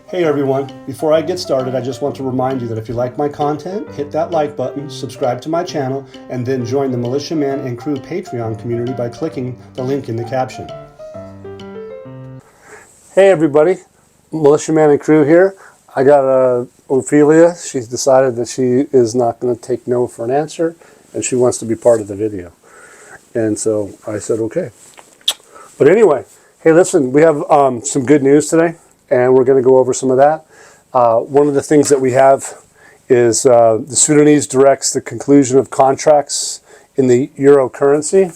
Hey everyone, before I get started, I just want to remind you that if you like my content, hit that like button, subscribe to my channel, and then join the Militia Man and Crew Patreon community by clicking the link in the caption. Hey everybody, Militia Man and Crew here. I got Ophelia. She's decided that she is not going to take no for an answer, and she wants to be part of the video. And so I said, okay. But anyway, hey listen, we have some good news today. And we're going to go over some of that. One of the things that we have is the Sudanese directs the conclusion of contracts in the euro currency.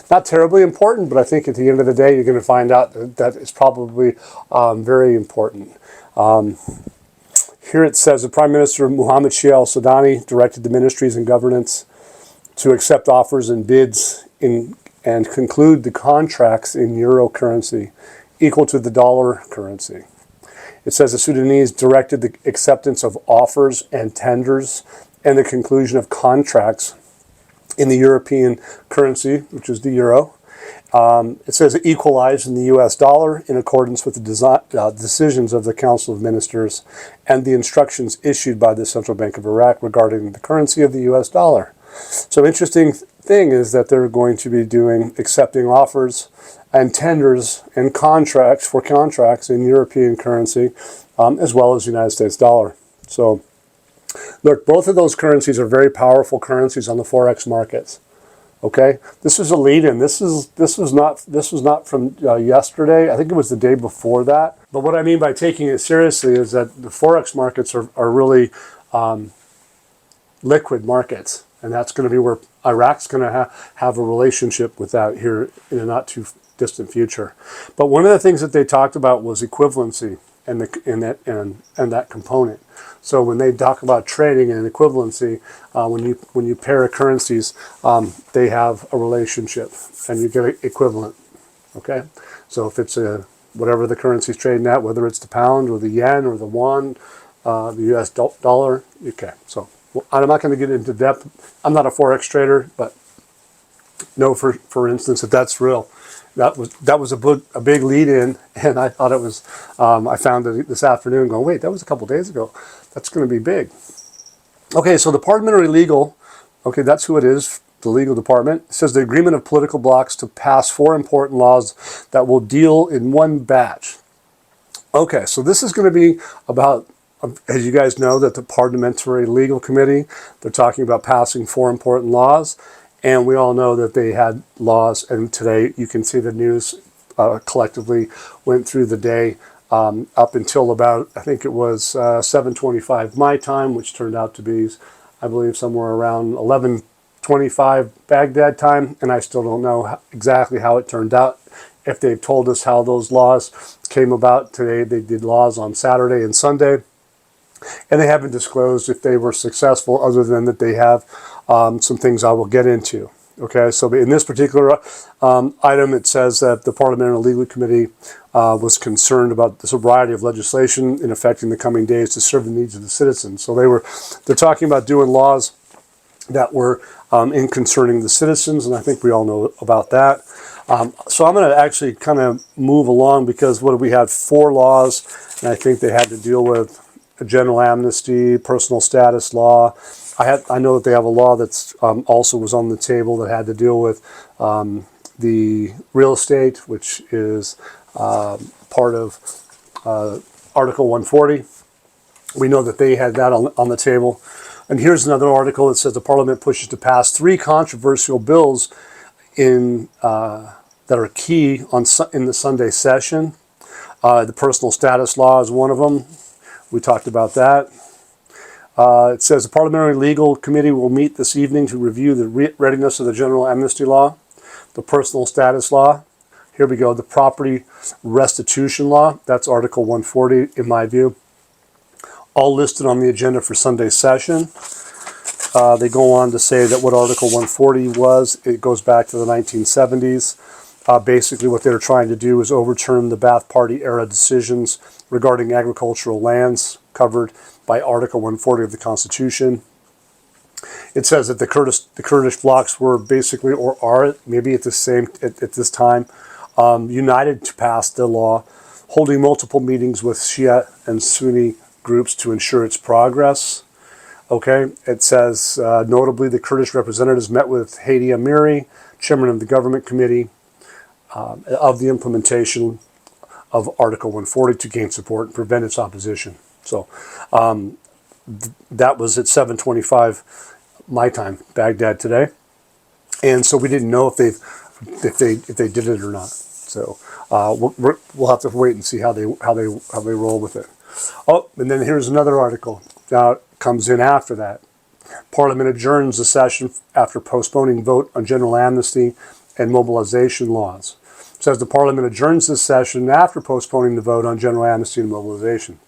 Not terribly important, but I think at the end of the day, you're going to find out that it's probably very important. Here it says the Prime Minister Mohammed Shia al-Sudani directed the ministries and governments to accept offers and bids and conclude the contracts in euro currency equal to the dollar currency. It says the Sudanese directed the acceptance of offers and tenders and the conclusion of contracts in the European currency, which is the euro. It says equalized in the US dollar in accordance with the decisions of the Council of Ministers and the instructions issued by the Central Bank of Iraq regarding the currency of the US dollar. So interesting thing is that they're going to be accepting offers and tenders and contracts in European currency as well as United States dollar. So look, both of those currencies are very powerful currencies on the Forex markets. Okay, this is a lead-in. This was not from yesterday. I think it was the day before that. But what I mean by taking it seriously is that the Forex markets are really liquid markets. And that's going to be where Iraq's going to have a relationship with that here in a not too distant future. But one of the things that they talked about was equivalency and that component. So when they talk about trading and equivalency, when you pair currencies, they have a relationship and you get equivalent. Okay, so if it's whatever the currency's trading at, whether it's the pound or the yen or the won, the US dollar. Okay, so. I'm not going to get into depth. I'm not a Forex trader, but know for instance that that's real. That was a big lead in, and I thought it was. I found it this afternoon, going, wait, that was a couple days ago. That's going to be big. Okay, so the parliamentary legal. Okay, that's who it is. The legal department. It says the agreement of political blocs to pass 4 important laws that will deal in one batch. Okay, so this is going to be about. As you guys know, that the Parliamentary Legal Committee, they're talking about passing 4 important laws, and we all know that they had laws, and today you can see the news collectively went through the day up until about, I think it was 7:25 my time, which turned out to be, I believe, somewhere around 11:25 Baghdad time, and I still don't know exactly how it turned out. If they've told us how those laws came about today, they did laws on Saturday and Sunday. And they haven't disclosed if they were successful, other than that they have some things I will get into. Okay, so in this particular item, it says that the Parliamentary Legal Committee was concerned about the variety of legislation in effect in the coming days to serve the needs of the citizens. So they're talking about doing laws that were in concerning the citizens, and I think we all know about that. So I'm going to actually kind of move along because we had 4 laws, and I think they had to deal with a general amnesty, personal status law. I know that they have a law that's also was on the table that had to deal with the real estate, which is part of Article 140. We know that they had that on the table. And here's another article that says the Parliament pushes to pass 3 controversial bills that are key in the Sunday session. The personal status law is one of them. We talked about that. It says the Parliamentary Legal Committee will meet this evening to review the readiness of the general amnesty law, the personal status law. Here we go, the property restitution law. That's Article 140 in my view. All listed on the agenda for Sunday's session. They go on to say that what Article 140 was, it goes back to the 1970s. Basically what they're trying to do is overturn the Ba'ath Party era decisions regarding agricultural lands covered by Article 140 of the Constitution. It says that the Kurdish blocs were basically, or are maybe at this time, united to pass the law holding multiple meetings with Shia and Sunni groups to ensure its progress. Okay, it says, notably, the Kurdish representatives met with Hadi Amiri, chairman of the government committee, of the implementation of Article 140 to gain support and prevent its opposition. So that was at 7:25 my time, Baghdad today, and so we didn't know if they did it or not. So we'll have to wait and see how they roll with it. Oh, and then here's another article. Now it comes in after that. Parliament adjourns the session after postponing vote on general amnesty and mobilization laws. It says the Parliament adjourns this session after postponing the vote on general amnesty and mobilization.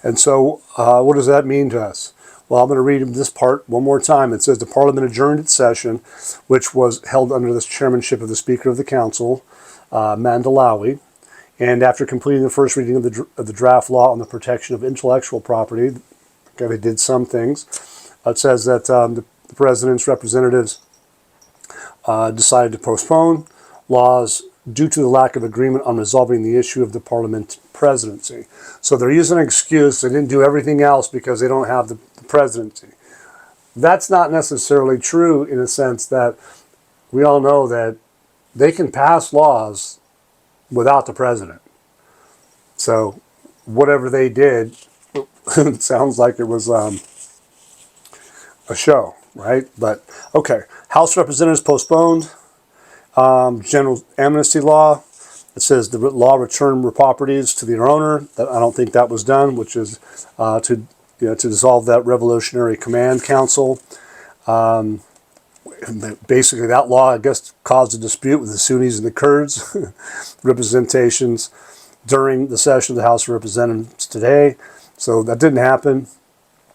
And so what does that mean to us? Well, I'm going to read this part one more time. It says the Parliament adjourned its session, which was held under the chairmanship of the Speaker of the Council, Mandelawi, and after completing the first reading of the draft law on the protection of intellectual property, okay, they did some things. It says that the President's representatives decided to postpone laws due to the lack of agreement on resolving the issue of the Parliament presidency. So they're using an excuse. They didn't do everything else because they don't have the presidency. That's not necessarily true in a sense that we all know that they can pass laws without the president. So whatever they did, it sounds like it was a show, right? But okay, House Representatives postponed general amnesty law. It says the law returned properties to their owner. I don't think that was done, which is to dissolve that Revolutionary Command Council. Basically, that law, I guess, caused a dispute with the Sunnis and the Kurds representations during the session of the House of Representatives today. So that didn't happen,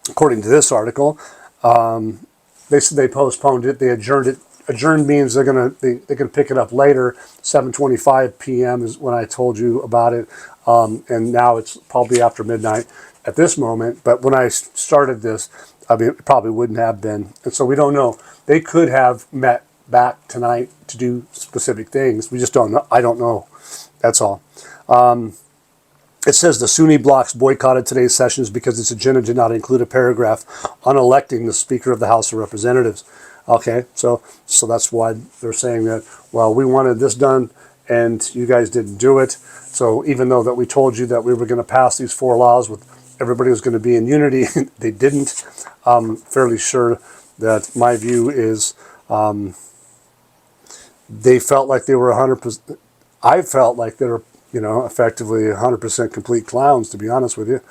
according to this article. They said they postponed it. They adjourned it. Adjourned means they can pick it up later. 7:25 p.m. is when I told you about it, and now it's probably after midnight at this moment. But when I started this, I mean, it probably wouldn't have been, and so we don't know. They could have met back tonight to do specific things. We just don't know. I don't know. That's all. It says the Sunni blocs boycotted today's sessions because its agenda did not include a paragraph on electing the Speaker of the House of Representatives. Okay, so that's why they're saying that, well, we wanted this done and you guys didn't do it. So even though that we told you that we were going to pass these 4 laws with everybody was going to be in unity, they didn't. I'm fairly sure that my view is they felt like they were 100%. I felt like they were, effectively 100% complete clowns, to be honest with you.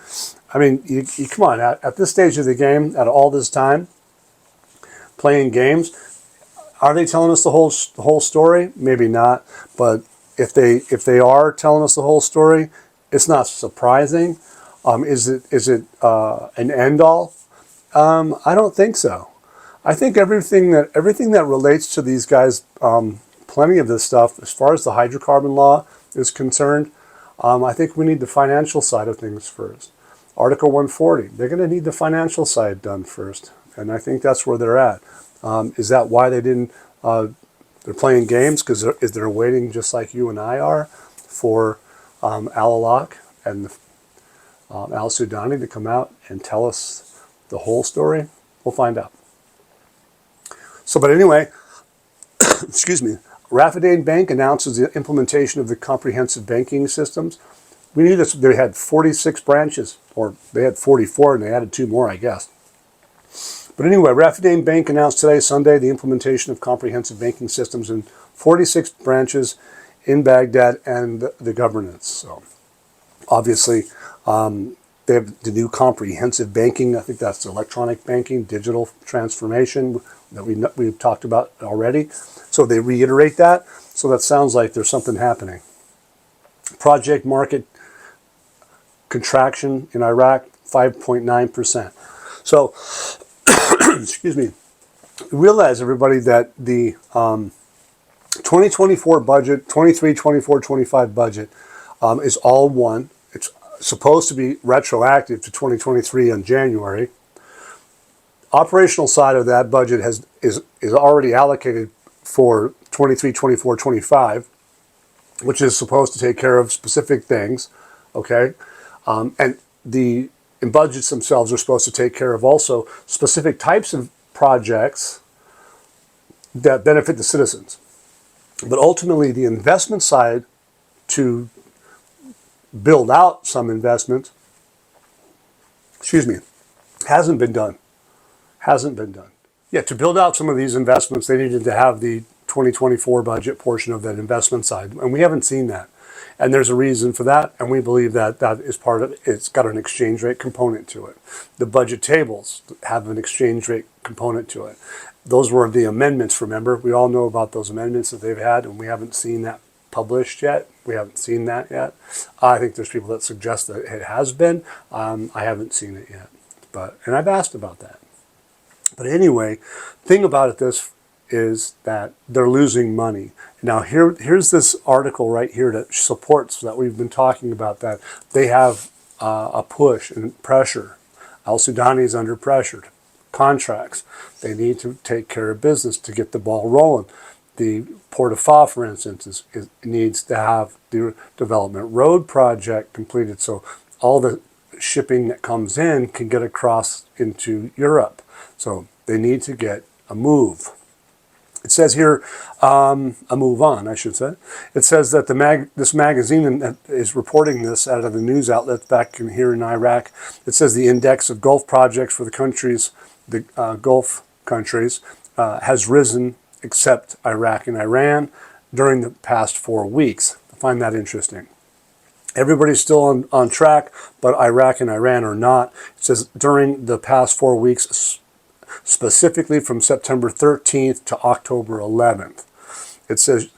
I mean, you come on, at this stage of the game, at all this time, playing games, are they telling us the whole story? Maybe not, but if they are telling us the whole story, it's not surprising. Is it an end all? I don't think so. I think everything that relates to these guys, plenty of this stuff, as far as the hydrocarbon law is concerned, I think we need the financial side of things first. Article 140, they're going to need the financial side done first. And I think that's where they're at. Is that why they didn't? They're playing games because they're waiting, just like you and I are, for Al-Alaq and Al-Sudani to come out and tell us the whole story. We'll find out. So, but anyway, excuse me. Raffidan Bank announces the implementation of the comprehensive banking systems. We knew this. They had 46 branches, or they had 44, and they added 2 more, I guess. But anyway, Raffidan Bank announced today, Sunday, the implementation of comprehensive banking systems in 46 branches in Baghdad and the governance. So, obviously, they have the new comprehensive banking. I think that's electronic banking, digital transformation that we've talked about already. So they reiterate that. So that sounds like there's something happening. Project market contraction in Iraq, 5.9%. So, excuse me, realize, everybody, that the 2024 budget, 23, 24, 25 budget is all one. It's supposed to be retroactive to 2023 in January. Operational side of that budget is already allocated for 23, 24, 25. which is supposed to take care of specific things, okay? And budgets themselves are supposed to take care of also specific types of projects that benefit the citizens. But ultimately, the investment side to build out some investment, hasn't been done. Hasn't been done. Yeah, to build out some of these investments, they needed to have the 2024 budget portion of that investment side, and we haven't seen that. And there's a reason for that, and we believe that that is part of it. It's got an exchange rate component to it. The budget tables have an exchange rate component to it. Those were the amendments, remember? We all know about those amendments that they've had, and we haven't seen that published yet. We haven't seen that yet. I think there's people that suggest that it has been. I haven't seen it yet, and I've asked about that. But anyway, thing about it this is that they're losing money. Now here's this article right here that supports that we've been talking about, that they have a push and pressure. Al-Sudani is under pressure. Contracts. They need to take care of business to get the ball rolling. The Port of Fa, for instance, needs to have the development road project completed so all the shipping that comes in can get across into Europe. So they need to get a move. It says here, a move on, I should say. It says that this magazine that is reporting this out of the news outlet back here in Iraq. It says the index of Gulf projects for the countries, the Gulf countries, has risen except Iraq and Iran during the past 4 weeks. I find that interesting. Everybody's still on track, but Iraq and Iran are not. It says during the past 4 weeks, specifically from September 13th to October 11th. It says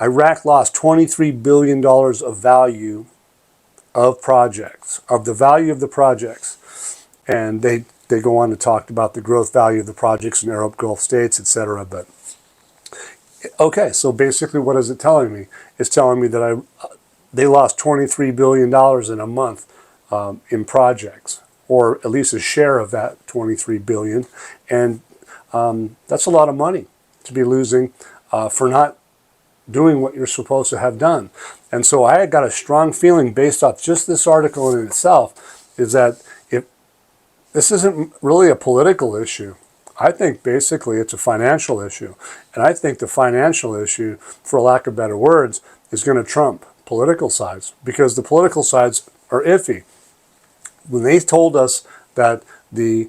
Iraq lost $23 billion of value of projects, of the value of the projects. And they go on to talk about the growth value of the projects in Arab Gulf states, etc. But okay, so basically what is it telling me? It's telling me that they lost $23 billion in a month in projects, or at least a share of that 23 billion. And that's a lot of money to be losing for not doing what you're supposed to have done. And so I got a strong feeling based off just this article in itself is that if this isn't really a political issue, I think basically it's a financial issue. And I think the financial issue, for lack of better words, is going to trump political sides, because the political sides are iffy. When they told us that they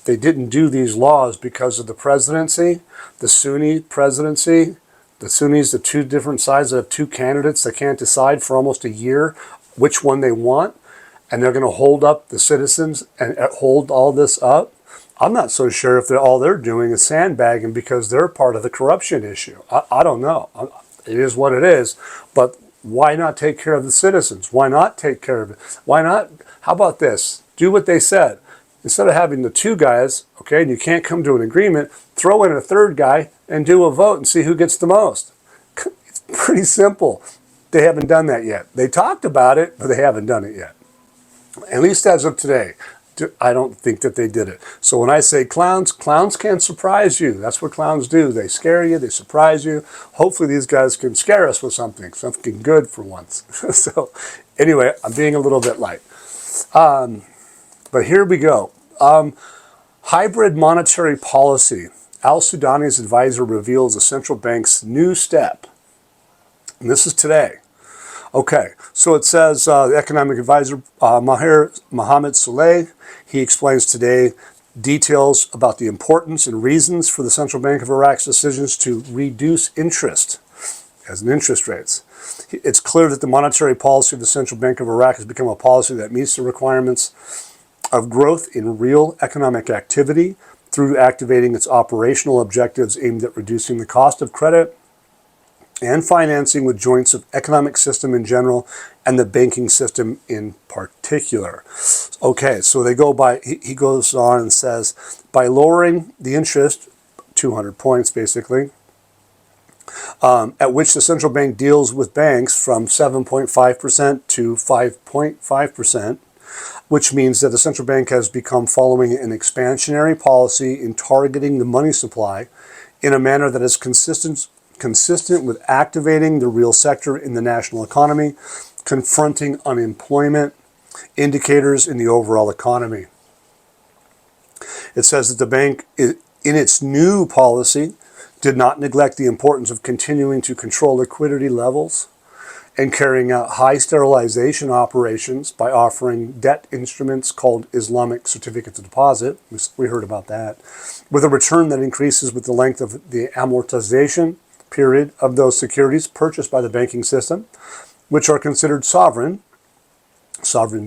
didn't do these laws because of the presidency, the Sunni presidency, the Sunnis, the two different sides that have two candidates that can't decide for almost a year which one they want, and they're going to hold up the citizens and hold all this up. I'm not so sure if all they're doing is sandbagging because they're part of the corruption issue. I don't know. It is what it is, but why not take care of the citizens? Why not take care of it? Why not? How about this? Do what they said. Instead of having the two guys, okay, and you can't come to an agreement, throw in a third guy and do a vote and see who gets the most. It's pretty simple. They haven't done that yet. They talked about it, but they haven't done it yet. At least as of today. I don't think that they did it. So when I say clowns, clowns can surprise you. That's what clowns do. They scare you. They surprise you. Hopefully these guys can scare us with something good for once. So anyway, I'm being a little bit light. But here we go. Hybrid monetary policy. Al-Sudani's advisor reveals the central bank's new step. And this is today. Okay, so it says the economic advisor, Mahir Mohammed Saleh, he explains today details about the importance and reasons for the Central Bank of Iraq's decisions to reduce interest, as in interest rates. It's clear that the monetary policy of the Central Bank of Iraq has become a policy that meets the requirements of growth in real economic activity through activating its operational objectives aimed at reducing the cost of credit and financing with joints of economic system in general and the banking system in particular. Okay, so they go by, he goes on and says, by lowering the interest, 200 points basically, at which the central bank deals with banks from 7.5% to 5.5%, which means that the central bank has become following an expansionary policy in targeting the money supply in a manner that is consistent consistent with activating the real sector in the national economy, confronting unemployment indicators in the overall economy. It says that the bank, in its new policy, did not neglect the importance of continuing to control liquidity levels and carrying out high sterilization operations by offering debt instruments called Islamic certificates of deposit. We heard about that. With a return that increases with the length of the amortization period of those securities purchased by the banking system, which are considered sovereign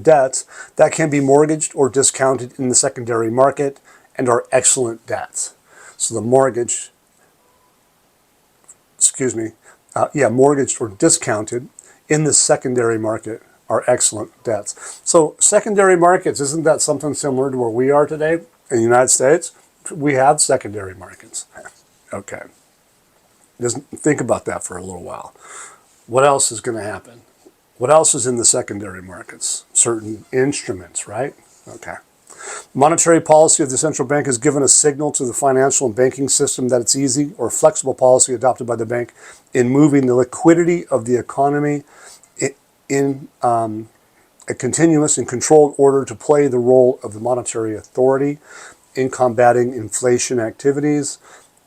debts that can be mortgaged or discounted in the secondary market and are excellent debts. So the mortgaged or discounted in the secondary market are excellent debts. So secondary markets, isn't that something similar to where we are today in the United States? We have secondary markets. Okay. Just think about that for a little while. What else is going to happen? What else is in the secondary markets? Certain instruments, right? Okay. Monetary policy of the central bank has given a signal to the financial and banking system that it's easy or flexible policy adopted by the bank in moving the liquidity of the economy in a continuous and controlled order to play the role of the monetary authority in combating inflation activities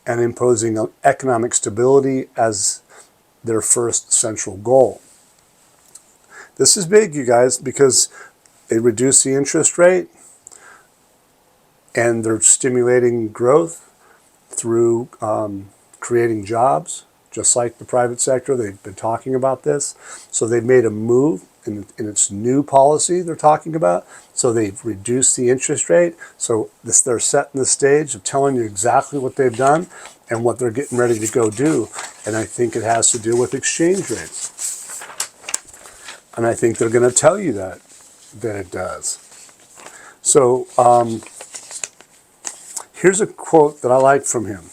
and imposing economic stability as their first central goal. This is big, you guys, because they reduce the interest rate and they're stimulating growth through creating jobs, just like the private sector. They've been talking about this. So they've made a move in its new policy they're talking about. So they've reduced the interest rate. So they're setting the stage of telling you exactly what they've done and what they're getting ready to go do. And I think it has to do with exchange rates. And I think they're going to tell you that it does. So here's a quote that I like from him.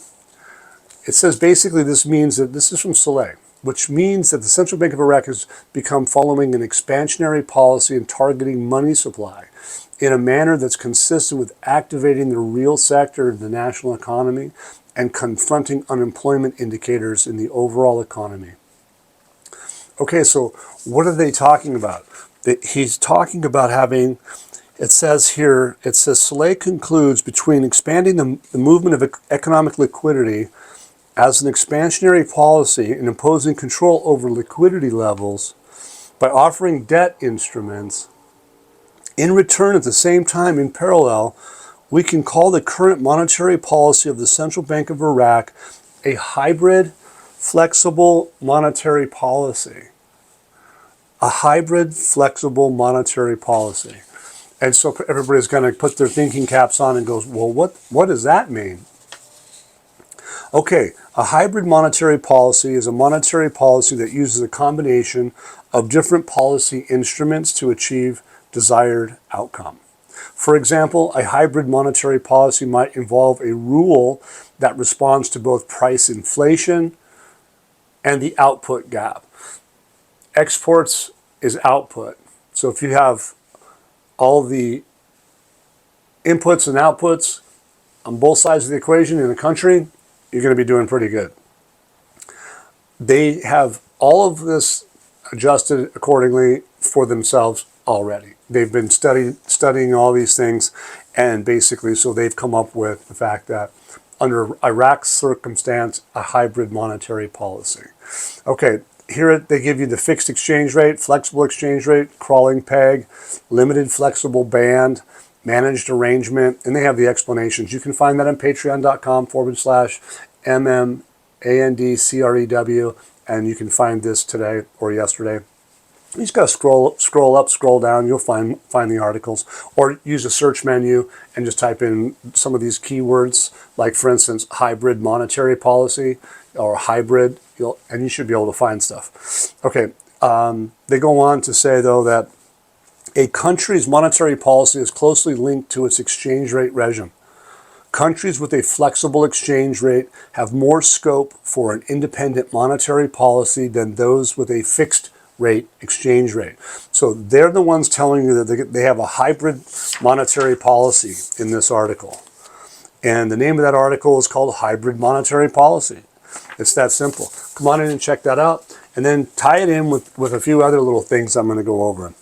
It says basically this means that, this is from Soleil, which means that the Central Bank of Iraq has become following an expansionary policy and targeting money supply in a manner that's consistent with activating the real sector of the national economy and confronting unemployment indicators in the overall economy. Okay, so what are they talking about? He's talking about having, it says here, it says Soleil concludes between expanding the movement of economic liquidity as an expansionary policy and imposing control over liquidity levels by offering debt instruments. In return, at the same time, in parallel, we can call the current monetary policy of the Central Bank of Iraq a hybrid, flexible monetary policy. A hybrid, flexible monetary policy. And so everybody's going to put their thinking caps on and goes, well, what does that mean? Okay, a hybrid monetary policy is a monetary policy that uses a combination of different policy instruments to achieve desired outcome. For example, a hybrid monetary policy might involve a rule that responds to both price inflation and the output gap. Exports is output. So if you have all the inputs and outputs on both sides of the equation in a country, you're going to be doing pretty good. They have all of this adjusted accordingly for themselves already. They've been studying all these things, and basically so they've come up with the fact that under Iraq's circumstance, a hybrid monetary policy. Okay, here they give you the fixed exchange rate, flexible exchange rate, crawling peg, limited flexible band, managed arrangement, and they have the explanations. You can find that on patreon.com/MMANDCREW, and you can find this today or yesterday. You just got to scroll up, scroll down, you'll find the articles, or use a search menu and just type in some of these keywords, like for instance, hybrid monetary policy or hybrid, and you should be able to find stuff. Okay, they go on to say though that a country's monetary policy is closely linked to its exchange rate regime. Countries with a flexible exchange rate have more scope for an independent monetary policy than those with a fixed rate exchange rate. So they're the ones telling you that they have a hybrid monetary policy in this article. And the name of that article is called Hybrid Monetary Policy. It's that simple. Come on in and check that out, and then tie it in with a few other little things I'm going to go over.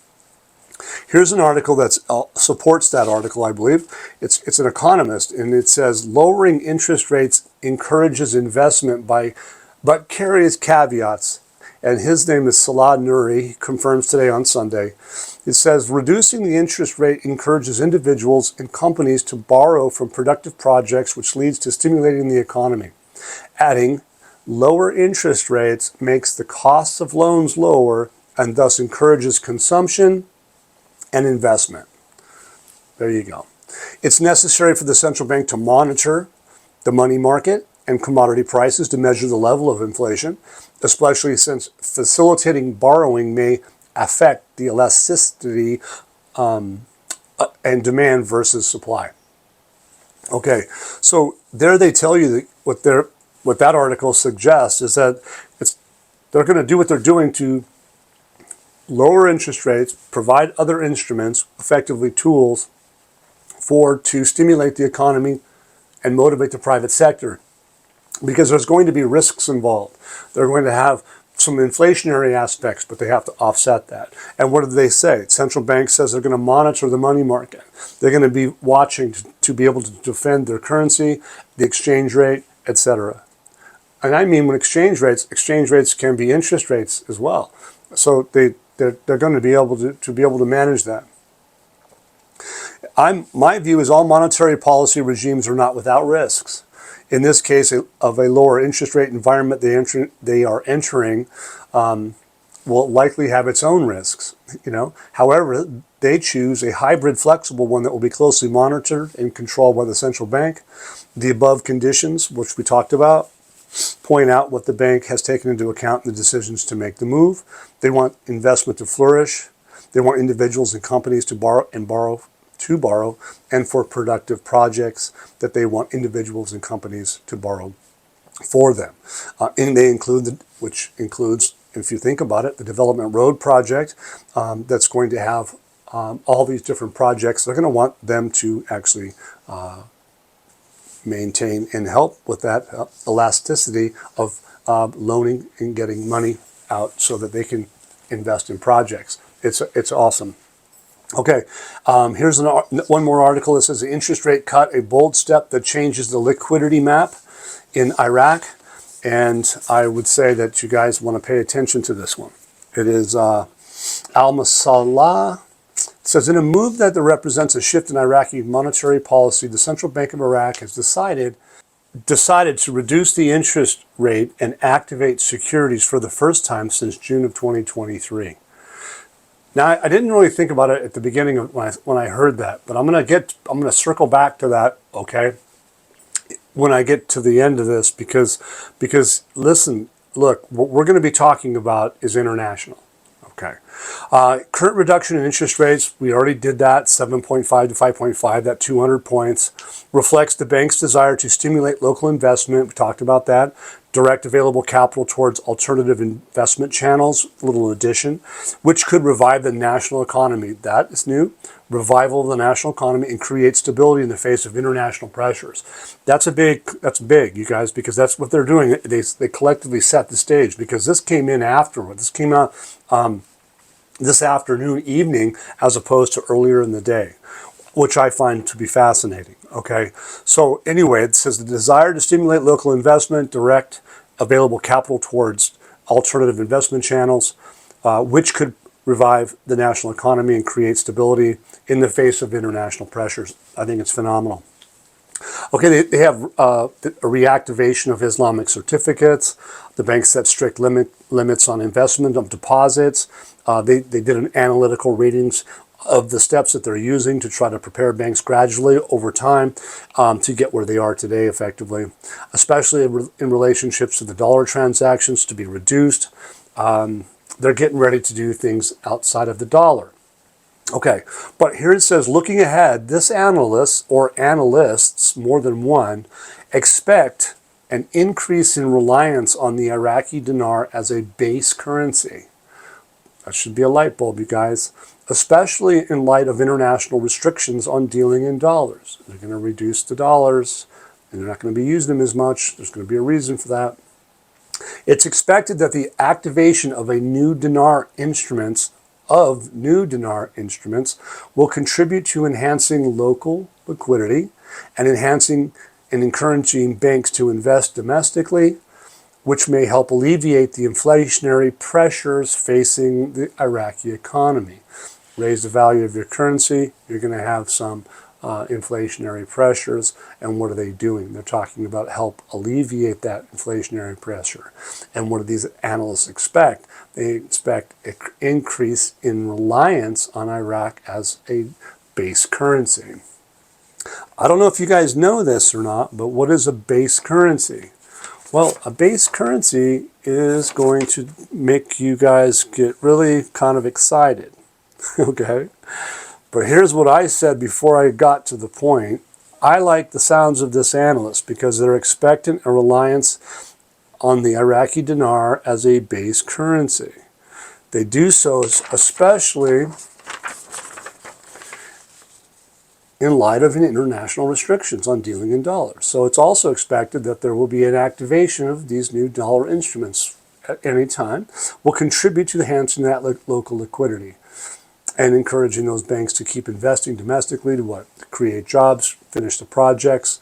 Here's an article that supports that article, I believe. It's an economist, and it says lowering interest rates encourages investment but carries caveats. And his name is Salah Nuri. He confirms today on Sunday. It says reducing the interest rate encourages individuals and companies to borrow from productive projects, which leads to stimulating the economy. Adding, lower interest rates makes the costs of loans lower and thus encourages consumption and investment. There you go. It's necessary for the central bank to monitor the money market and commodity prices to measure the level of inflation, especially since facilitating borrowing may affect the elasticity and demand versus supply. Okay, so there they tell you that what that article suggests is that they're going to do what they're doing to lower interest rates, provide other instruments, effectively tools, to stimulate the economy and motivate the private sector. Because there's going to be risks involved. They're going to have some inflationary aspects, but they have to offset that. And what do they say? Central bank says they're going to monitor the money market. They're going to be watching to be able to defend their currency, the exchange rate, etc. And I mean, when exchange rates can be interest rates as well. So they're going to be able to manage that. My view is all monetary policy regimes are not without risks. In this case, of a lower interest rate environment they are entering will likely have its own risks. However, they choose a hybrid, flexible one that will be closely monitored and controlled by the central bank. The above conditions, which we talked about, point out what the bank has taken into account in the decisions to make the move. They want investment to flourish. They want individuals and companies to borrow, and for productive projects that they want individuals and companies to borrow for them. And they include, which includes, if you think about it, the Development Road project that's going to have all these different projects. They're going to want them to actually maintain and help with that elasticity of loaning and getting money out so that they can invest in projects. It's awesome. Okay, here's one more article that says the interest rate cut, a bold step that changes the liquidity map in Iraq. And I would say that you guys want to pay attention to this one. It is Al-Masalah. It says, in a move that represents a shift in Iraqi monetary policy, the Central Bank of Iraq has decided to reduce the interest rate and activate securities for the first time since June of 2023. Now, I didn't really think about it at the beginning of when I heard that, but I'm going to circle back to that, okay, when I get to the end of this, because listen, look, what we're going to be talking about is international, okay. Current reduction in interest rates, we already did that, 7.5 to 5.5, that 200 points, reflects the bank's desire to stimulate local investment. We talked about that. Direct available capital towards alternative investment channels, little addition, which could revive the national economy. That is new. Revival of the national economy and create stability in the face of international pressures. That's big, you guys, because that's what they're doing. They collectively set the stage, because this came in afterward. This came out this afternoon, evening, as opposed to earlier in the day, which I find to be fascinating. Okay, so anyway, it says the desire to stimulate local investment, direct available capital towards alternative investment channels, which could revive the national economy and create stability in the face of international pressures. I think it's phenomenal. Okay, they have a reactivation of Islamic certificates. The bank set strict limits on investment of deposits. They did an analytical ratings of the steps that they're using to try to prepare banks gradually over time to get where they are today effectively, especially in relationships to the dollar transactions to be reduced. They're getting ready to do things outside of the dollar. Okay, but here it says, looking ahead, this analyst or analysts, more than one, expect an increase in reliance on the Iraqi dinar as a base currency. That should be a light bulb, you guys, especially in light of international restrictions on dealing in dollars. They're going to reduce the dollars, and they're not going to be using them as much. There's going to be a reason for that. It's expected that the activation of new dinar instruments will contribute to enhancing local liquidity and enhancing and encouraging banks to invest domestically, which may help alleviate the inflationary pressures facing the Iraqi economy. Raise the value of your currency, you're going to have some inflationary pressures. And what are they doing? They're talking about help alleviate that inflationary pressure. And what do these analysts expect? They expect an increase in reliance on Iraq as a base currency. I don't know if you guys know this or not, but what is a base currency? Well, a base currency is going to make you guys get really kind of excited, okay? But here's what I said before I got to the point. I like the sounds of this analyst because they're expecting a reliance on the Iraqi dinar as a base currency. They do so especially in light of international restrictions on dealing in dollars. So it's also expected that there will be an activation of these new dollar instruments at any time, will contribute to enhancing that local liquidity and encouraging those banks to keep investing domestically to what? To create jobs, finish the projects.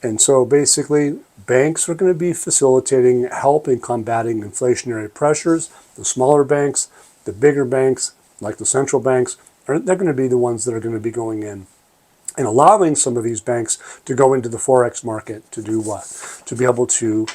And so basically, banks are going to be facilitating help in combating inflationary pressures. The smaller banks, the bigger banks, like the central banks, they're going to be the ones that are going to be going in and allowing some of these banks to go into the Forex market to do what? To be able to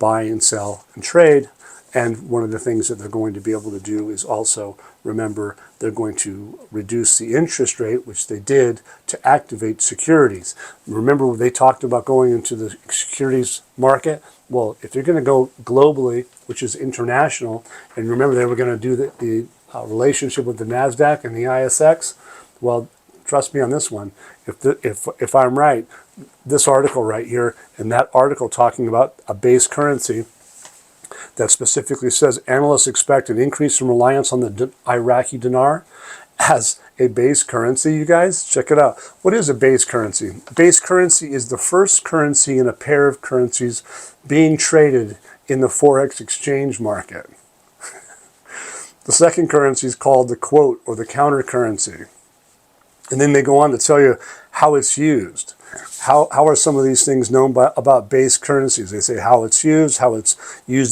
buy and sell and trade. And one of the things that they're going to be able to do is also, remember, they're going to reduce the interest rate, which they did, to activate securities. Remember, they talked about going into the securities market. Well, if you're going to go globally, which is international, and remember they were going to do the relationship with the NASDAQ and the ISX, well, trust me on this one. If I'm right, this article right here, and that article talking about a base currency, that specifically says analysts expect an increase in reliance on the Iraqi dinar as a base currency. You guys, check it out. What is a base currency? Base currency is the first currency in a pair of currencies being traded in the Forex exchange market. The second currency is called the quote or the counter currency. And then they go on to tell you how it's used. How are some of these things known about base currencies? They say how it's used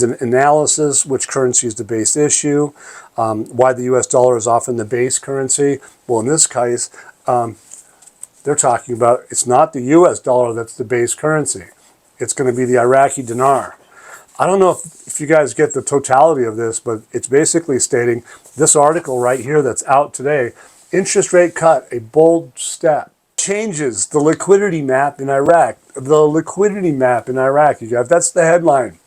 in analysis, which currency is the base issue, why the US dollar is often the base currency. Well, in this case, they're talking about it's not the US dollar that's the base currency. It's going to be the Iraqi dinar. I don't know if you guys get the totality of this, but it's basically stating this article right here that's out today, interest rate cut, a bold step. Changes the liquidity map in Iraq. The liquidity map in Iraq, you guys. That's the headline.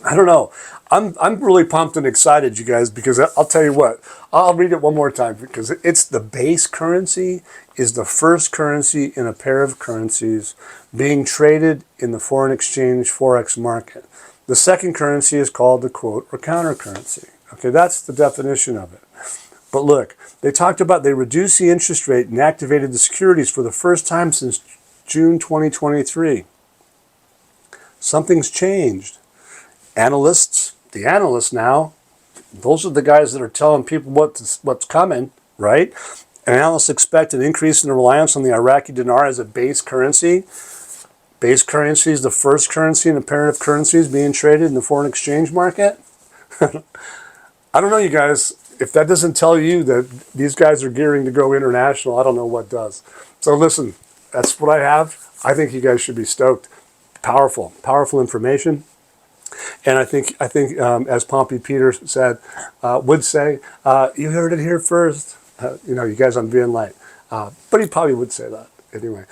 I don't know. I'm really pumped and excited, you guys, because I'll tell you what. I'll read it one more time because it's the base currency is the first currency in a pair of currencies being traded in the foreign exchange Forex market. The second currency is called the quote or counter currency. Okay, that's the definition of it. But look, they talked about they reduced the interest rate and activated the securities for the first time since June 2023. Something's changed. The analysts now, those are the guys that are telling people what's coming, right? Analysts expect an increase in the reliance on the Iraqi dinar as a base currency. Base currency is the first currency in a pair of currencies being traded in the foreign exchange market. I don't know, you guys. If that doesn't tell you that these guys are gearing to go international, I don't know what does. So listen, that's what I have. I think you guys should be stoked. Powerful information. And I think as Pompey Peter would say, you heard it here first. You guys, I'm being light. But he probably would say that. Anyway,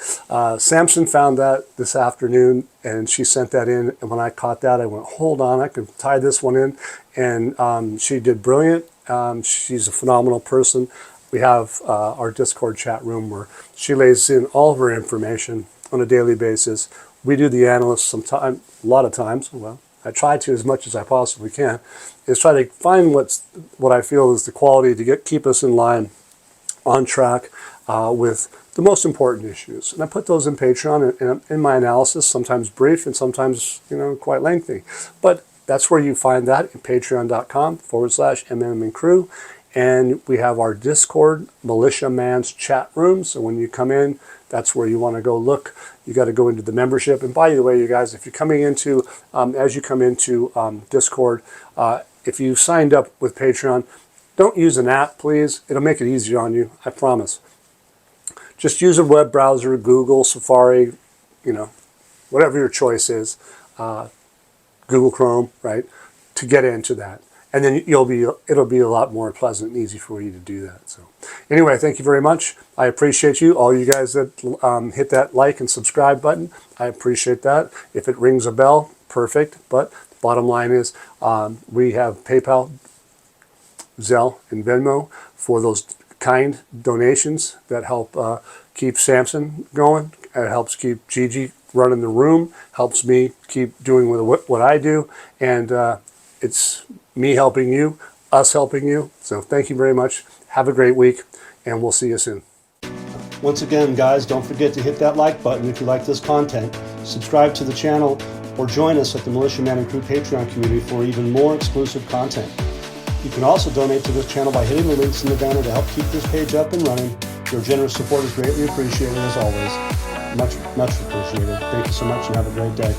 Samson found that this afternoon, and she sent that in. And when I caught that, I went, hold on, I can tie this one in. And she did brilliant. She's a phenomenal person. We have our Discord chat room where she lays in all of her information on a daily basis. We do the analysts a lot of times. Well, I try to as much as I possibly can, is try to find what I feel is the quality to keep us in line, on track with the most important issues. And I put those in Patreon in my analysis, sometimes brief and sometimes quite lengthy. But that's where you find that at patreon.com/MM&Crew. And we have our Discord, Militia Man's chat room. So when you come in, that's where you want to go look. You got to go into the membership. And by the way, you guys, if you're coming into, as you come into Discord, if you signed up with Patreon, don't use an app, please. It'll make it easier on you, I promise. Just use a web browser, Google, Safari, whatever your choice is, Google Chrome, right, to get into that. And then it'll be a lot more pleasant and easy for you to do that. So anyway, thank you very much. I appreciate you, all you guys that hit that like and subscribe button. I appreciate that. If it rings a bell, perfect. But the bottom line is we have PayPal, Zelle, and Venmo for those kind donations that help keep Samson going. It helps keep Gigi running the room, helps me keep doing what I do, and it's me helping you, us helping you. So thank you very much. Have a great week, and we'll see you soon. Once again, guys, don't forget to hit that like button if you like this content. Subscribe to the channel or join us at the Militia Man and Crew Patreon community for even more exclusive content. You can also donate to this channel by hitting the links in the banner to help keep this page up and running. Your generous support is greatly appreciated as always. Much, much appreciated. Thank you so much and have a great day.